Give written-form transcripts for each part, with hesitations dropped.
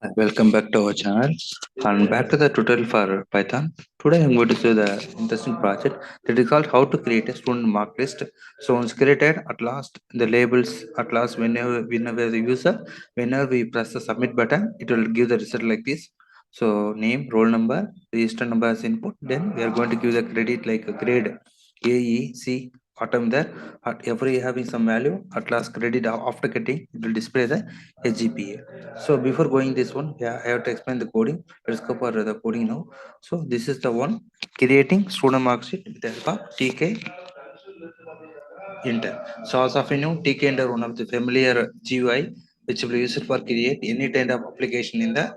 Welcome back to our channel and back to the tutorial for Python. Today I'm going to show the interesting project that is called how to create a student mark list. So once created, at last the labels at last whenever the user, whenever we press the submit button, it will give the result like this. So name, roll number, register number as input. Then we are going to give the credit like a grade A, E, C, bottom there. At every having some value, at last credit after getting it will display the SGPA. So before going this one, yeah, I have to explain the coding. Let's go for the coding now. So this is the one creating student mark sheet with the help of Tkinter. So as of you know, Tkinter one of the familiar GUI which will be used for create any kind of application in the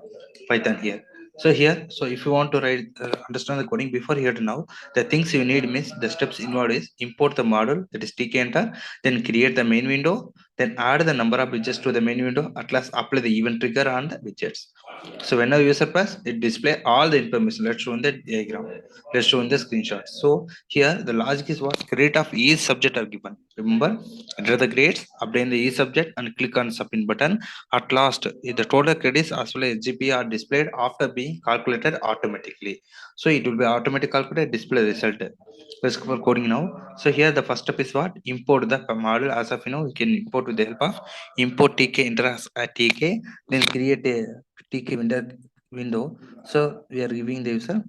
Python here. So here, so if you want to write understand the coding before here to now, the things you need means the steps involved is import the model that is Tkinter, then create the main window, then add the number of widgets to the main window, at last apply the event trigger on the widgets. So whenever user press, it display all the information. Let's show in the diagram. Let's show in the screenshot. So here the logic is what grade of each subject are given. Remember, enter the grades, obtain the each subject, and click on submit button. At last, the total credits as well as GPA are displayed after being calculated automatically. So it will be automatic calculated display result. Let's go for coding now. So here the first step is what import the model. As of you know, we can import with the help of import Tkinter as a TK, then create a TK window. So we are giving the user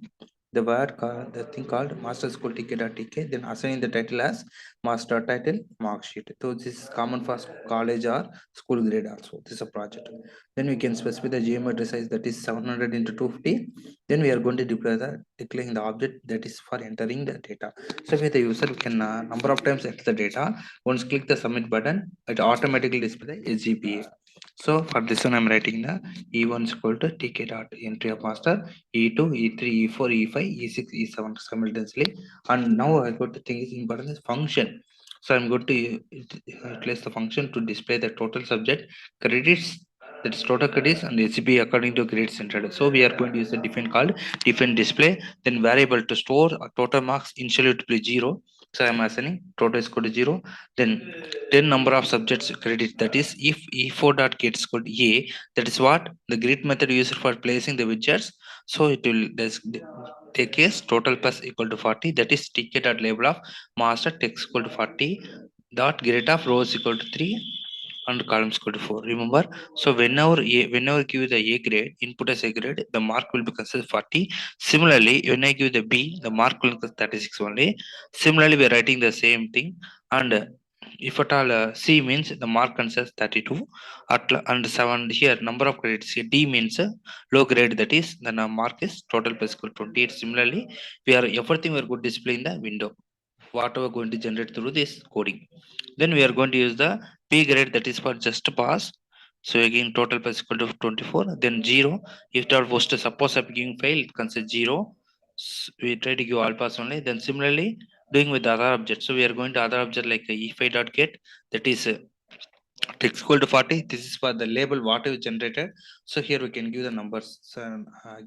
the word called the thing called master school tk.tk, then assigning the title as master title mark sheet. So this is common for college or school grade also. This is a project. Then we can specify the geometry size that is 700 into 250. Then we are going to deploy the declaring the object that is for entering the data. So with the user, we can number of times enter the data. Once click the submit button, it automatically display the SGPA. So for this one, I'm writing the E1 is equal to tk dot entry of master, E2, E3, E4, E5, E6, E7 simultaneously. And now I got the thing is important is function. So I'm going to utilize the function to display the total subject credits, that is total credits and SCP according to grades entered. So we are going to use a define called define display, then variable to store total marks initially to be 0. So I'm assigning total is equal to 0. Then 10 number of subjects credit, that is if E4 dot get is equal to A, that is what the grid method used for placing the widgets. So it will take case total plus equal to 40, that is tk dot label of master text equal to 40 dot grade of rows equal to 3 and columns equal to 4. Remember, so whenever give the A grade, input as A grade, the mark will be considered 40. Similarly, when I give the B, the mark will be 36 only. Similarly, we are writing the same thing. And if at all C means the mark considers 32 and 7 here number of credits here. D means low grade, that is the mark is total plus equal to 28. Similarly, we are everything we are going to display in the window. Whatever going to generate through this coding. Then we are going to use the P grade, that is for just pass. So again total plus equal to 24. Then 0. If our post suppose I'm giving fail, it consider 0. We try to give all pass only. Then similarly doing with the other object. So we are going to other object like if dot get, that is text equal to 40. This is for the label what we generated. So here we can give the numbers,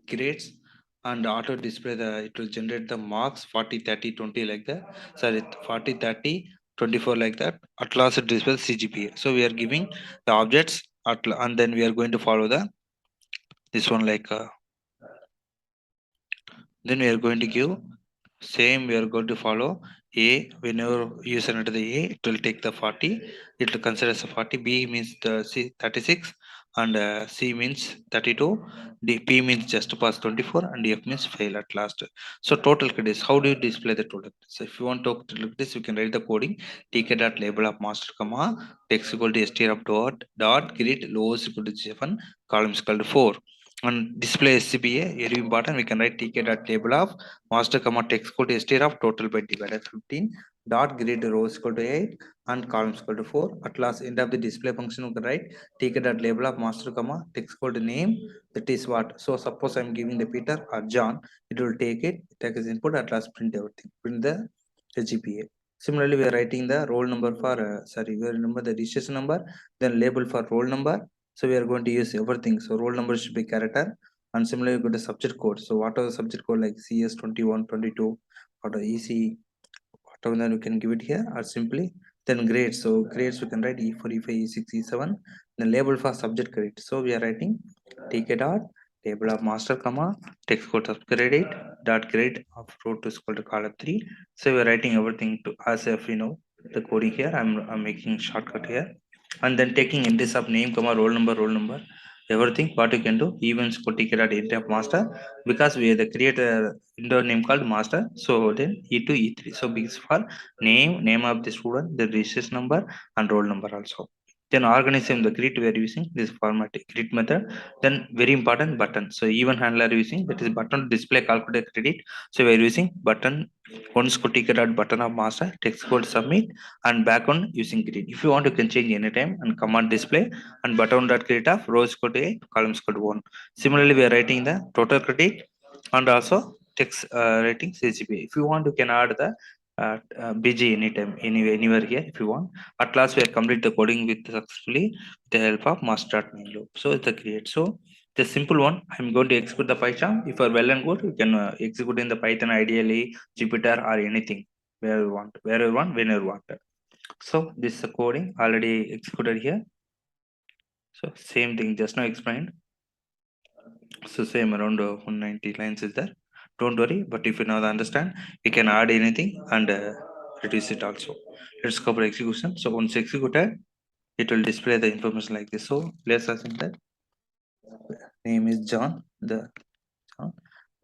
grades, and auto display the it will generate the marks 40, 30, 20 like that. Sorry, 40, 30, 24 like that. At last it displays CGPA. So we are giving the objects and then we are going to follow the this one like then we are going to give same. We are going to follow A. Whenever user enter the A, it will take the 40. It will consider as a 40. B means the C 36 and C means 32. D P means just pass 24 and F means fail at last. So total credits. How do you display the total? So if you want to look this, you can write the coding tk dot label of master comma text equal to str of dot grid lowest equal to 7 columns equal to 4 and display SCPA. Very important. We can write tk dot table of master comma text equal to str of total by divided 15 dot grid rows equal to 8 and columns equal to 4. At last end of the display function we can write tk dot label of master comma text equal to name, that is what. So suppose I'm giving the Peter or John, it will take as input, at last print everything, print the GPA. Similarly, we are writing the roll number for we remember the registration number, then label for roll number. So we are going to use everything. So roll number should be character, and similarly we got the subject code. So whatever the subject code like CS 21, 22, or the EC, whatever, then we can give it here, or simply then grades. So grades we can write E4, E5, E6, E7. Then label for subject credit. So we are writing tk dot table of master comma text code subcredit dot grade of row to equal to column 3. So we're writing everything to as if the coding here. I'm making shortcut here, and then taking index of name comma roll number everything what you can do even score tk dot int of master, because we have the create a window name called master. So then e2 e3, so because for name of the student, the registration number and roll number also. Then organism the grid we are using this format grid method. Then very important button, so even handler using that is button display calculate credit. So we are using button one score ticket dot button of master text code submit and background using grid. If you want you can change anytime and command display and button dot credit of rows code 8 columns code 1. Similarly we are writing the total credit and also text rating SGPA. If you want you can add the BG anytime anywhere here if you want. At last we have complete the coding with successfully with the help of master.main loop. So it's a create. So the simple one, I'm going to execute the Python. If you're well and good, you can execute in the Python ideally, Jupyter or anything where you want, when you want. So this is the coding already executed here. So same thing just now explained. So same around 190 lines is there. Don't worry, but if you now understand, you can add anything and reduce it also. Let's cover execution. So once executed, it will display the information like this. So let's assume that name is John. The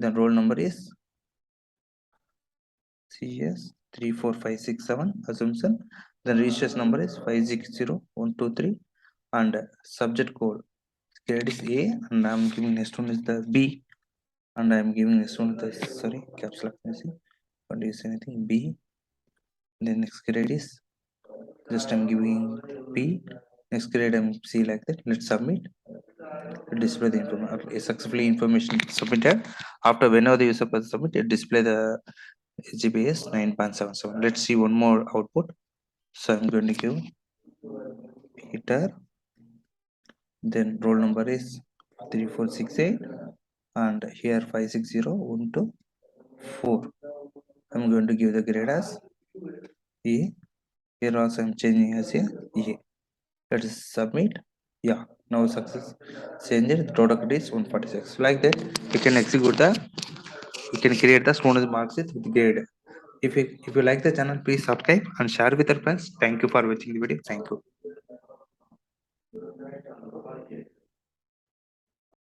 roll number is CS34567 assumption. The registration number is 560-123 and subject code grade is A, and I'm giving next one is the B, and I'm giving next one the caps lock missing. What do you say anything B? Then next grade is just I'm giving B. Next grade I'm C like that. Let's submit. Display the information. Successfully information submitted. After whenever the user press submit, it display the SGPA 9.77. Let's see one more output. So I'm going to give Peter. Then roll number is 3468 and here 560124. I'm going to give the grade as E. Here also I'm changing as a E. Let us submit. Yeah, now success. Change it. The total credit is 146. Like that, you can execute the. You can create the student marks with grade. If you like the channel, please subscribe and share with your friends. Thank you for watching the video. Thank you.